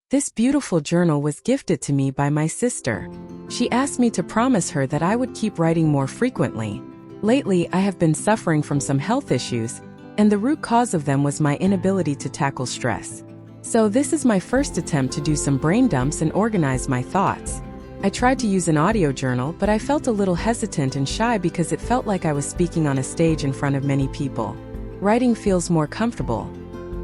This beautiful journal was gifted to me by my sister. She asked me to promise her that I would keep writing more frequently. Lately, I have been suffering from some health issues, and the root cause of them was my inability to tackle stress. So this is my first attempt to do some brain dumps and organize my thoughts. I tried to use an audio journal, but I felt a little hesitant and shy because it felt like I was speaking on a stage in front of many people. Writing feels more comfortable.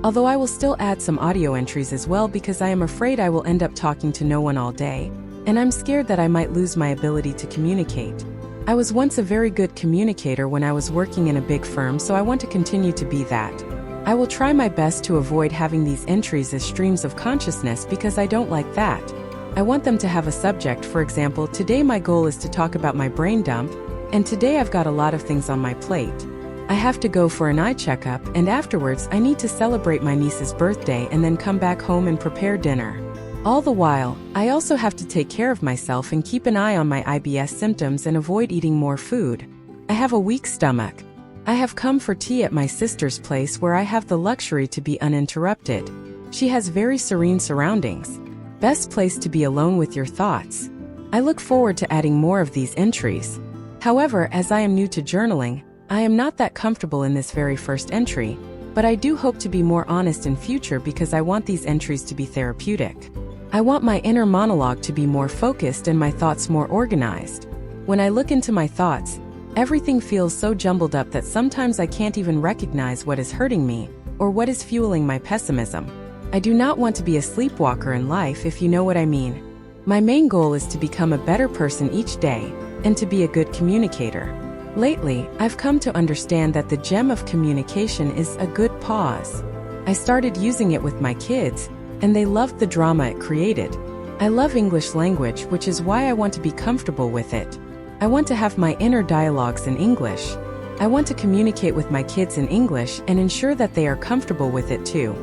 Although I will still add some audio entries as well because I am afraid I will end up talking to no one all day, and I'm scared that I might lose my ability to communicate. I was once a very good communicator when I was working in a big firm, so I want to continue to be that. I will try my best to avoid having these entries as streams of consciousness because I don't like that. I want them to have a subject. For example, today my goal is to talk about my brain dump, and today I've got a lot of things on my plate. I have to go for an eye checkup, and afterwards I need to celebrate my niece's birthday and then come back home and prepare dinner. All the while, I also have to take care of myself and keep an eye on my IBS symptoms and avoid eating more food. I have a weak stomach. I have come for tea at my sister's place where I have the luxury to be uninterrupted. She has very serene surroundings. Best place to be alone with your thoughts. I look forward to adding more of these entries. However, as I am new to journaling, I am not that comfortable in this very first entry, but I do hope to be more honest in future because I want these entries to be therapeutic. I want my inner monologue to be more focused and my thoughts more organized. When I look into my thoughts, everything feels so jumbled up that sometimes I can't even recognize what is hurting me or what is fueling my pessimism. I do not want to be a sleepwalker in life, if you know what I mean. My main goal is to become a better person each day and to be a good communicator. Lately, I've come to understand that the gem of communication is a good pause. I started using it with my kids, and they loved the drama it created. I love English language, which is why I want to be comfortable with it. I want to have my inner dialogues in English. I want to communicate with my kids in English and ensure that they are comfortable with it too.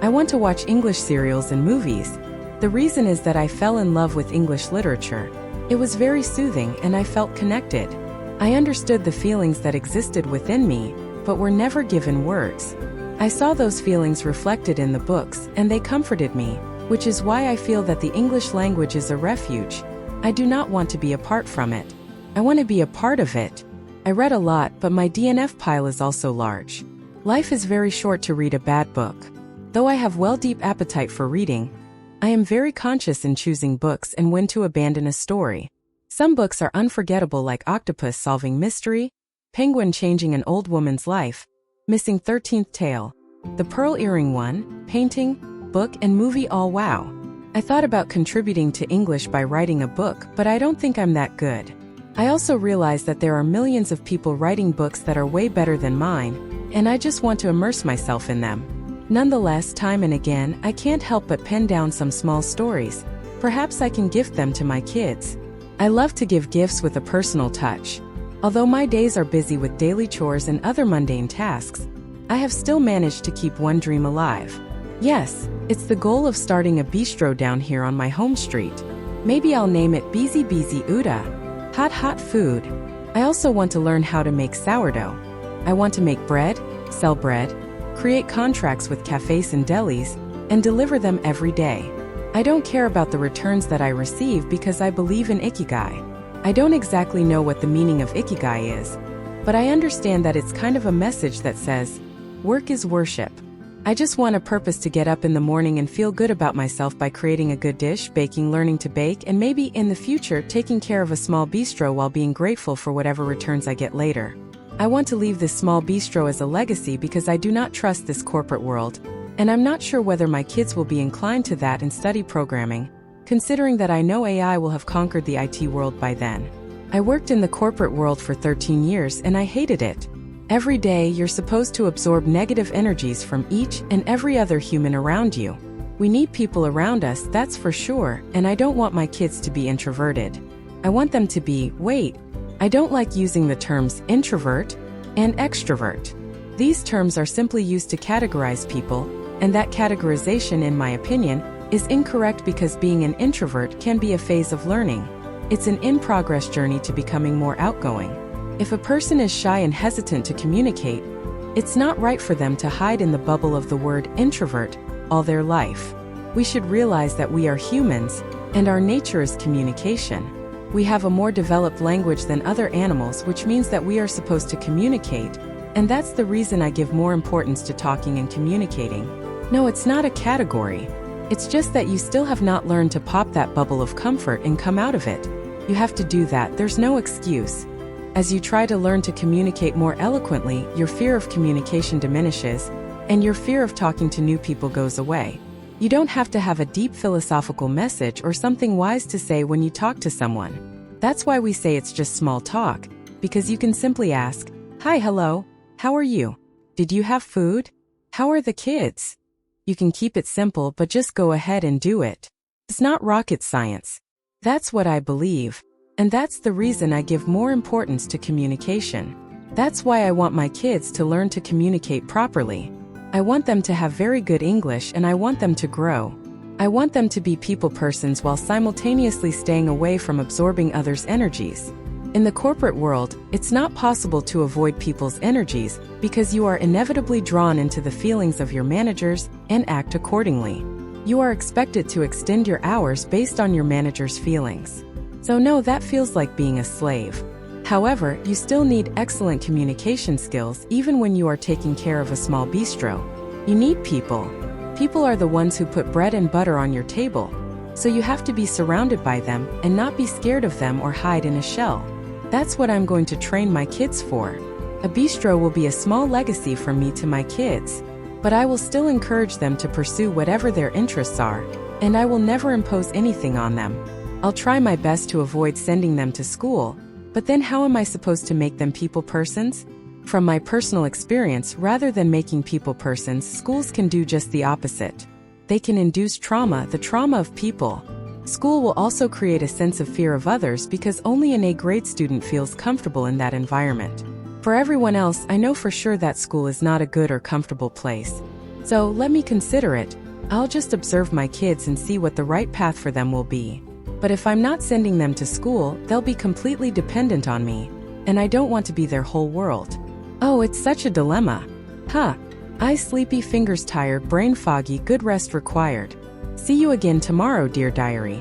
I want to watch English serials and movies. The reason is that I fell in love with English literature. It was very soothing and I felt connected. I understood the feelings that existed within me, but were never given words. I saw those feelings reflected in the books, and they comforted me, which is why I feel that the English language is a refuge. I do not want to be apart from it. I want to be a part of it. I read a lot, but my DNF pile is also large. Life is very short to read a bad book. Though I have deep appetite for reading, I am very conscious in choosing books and when to abandon a story. Some books are unforgettable, like Octopus Solving Mystery, Penguin Changing an Old Woman's Life, Missing 13th Tale, The Pearl Earring One, Painting, Book and Movie All Wow. I thought about contributing to English by writing a book, but I don't think I'm that good. I also realize that there are millions of people writing books that are way better than mine, and I just want to immerse myself in them. Nonetheless, time and again, I can't help but pen down some small stories. Perhaps I can gift them to my kids. I love to give gifts with a personal touch. Although my days are busy with daily chores and other mundane tasks, I have still managed to keep one dream alive. Yes, it's the goal of starting a bistro down here on my home street. Maybe I'll name it Beezy Beezy Uda. Hot food. I also want to learn how to make sourdough. I want to make bread, sell bread, create contracts with cafes and delis, and deliver them every day. I don't care about the returns that I receive because I believe in Ikigai. I don't exactly know what the meaning of Ikigai is, but I understand that it's kind of a message that says, work is worship. I just want a purpose to get up in the morning and feel good about myself by creating a good dish, baking, learning to bake, and maybe in the future taking care of a small bistro while being grateful for whatever returns I get later. I want to leave this small bistro as a legacy because I do not trust this corporate world, and I'm not sure whether my kids will be inclined to that and study programming, considering that I know AI will have conquered the IT world by then. I worked in the corporate world for 13 years and I hated it. Every day you're supposed to absorb negative energies from each and every other human around you. We need people around us, that's for sure, and I don't want my kids to be introverted. I want them to be, I don't like using the terms introvert and extrovert. These terms are simply used to categorize people, and that categorization, in my opinion, is incorrect because being an introvert can be a phase of learning. It's an in-progress journey to becoming more outgoing. If a person is shy and hesitant to communicate, it's not right for them to hide in the bubble of the word introvert all their life. We should realize that we are humans, and our nature is communication. We have a more developed language than other animals, which means that we are supposed to communicate, and that's the reason I give more importance to talking and communicating. No, it's not a category. It's just that you still have not learned to pop that bubble of comfort and come out of it. You have to do that, there's no excuse. As you try to learn to communicate more eloquently, your fear of communication diminishes, and your fear of talking to new people goes away. You don't have to have a deep philosophical message or something wise to say when you talk to someone. That's why we say it's just small talk, because you can simply ask, "Hi, hello, how are you? Did you have food? How are the kids?" You can keep it simple, but just go ahead and do it. It's not rocket science. That's what I believe, and that's the reason I give more importance to communication. That's why I want my kids to learn to communicate properly. I want them to have very good English, and I want them to grow. I want them to be people persons while simultaneously staying away from absorbing others' energies. In the corporate world, it's not possible to avoid people's energies because you are inevitably drawn into the feelings of your managers and act accordingly. You are expected to extend your hours based on your manager's feelings. So no, that feels like being a slave. However, you still need excellent communication skills even when you are taking care of a small bistro. You need people. People are the ones who put bread and butter on your table. So you have to be surrounded by them and not be scared of them or hide in a shell. That's what I'm going to train my kids for. A bistro will be a small legacy from me to my kids, but I will still encourage them to pursue whatever their interests are, and I will never impose anything on them. I'll try my best to avoid sending them to school, but then how am I supposed to make them people persons? From my personal experience, rather than making people persons, schools can do just the opposite. They can induce trauma, the trauma of people. School will also create a sense of fear of others because only an A-grade student feels comfortable in that environment. For everyone else, I know for sure that school is not a good or comfortable place. So let me consider it. I'll just observe my kids and see what the right path for them will be. But if I'm not sending them to school, they'll be completely dependent on me, and I don't want to be their whole world. Oh, it's such a dilemma. Huh. Eyes sleepy, fingers tired, brain foggy, good rest required. See you again tomorrow, dear diary.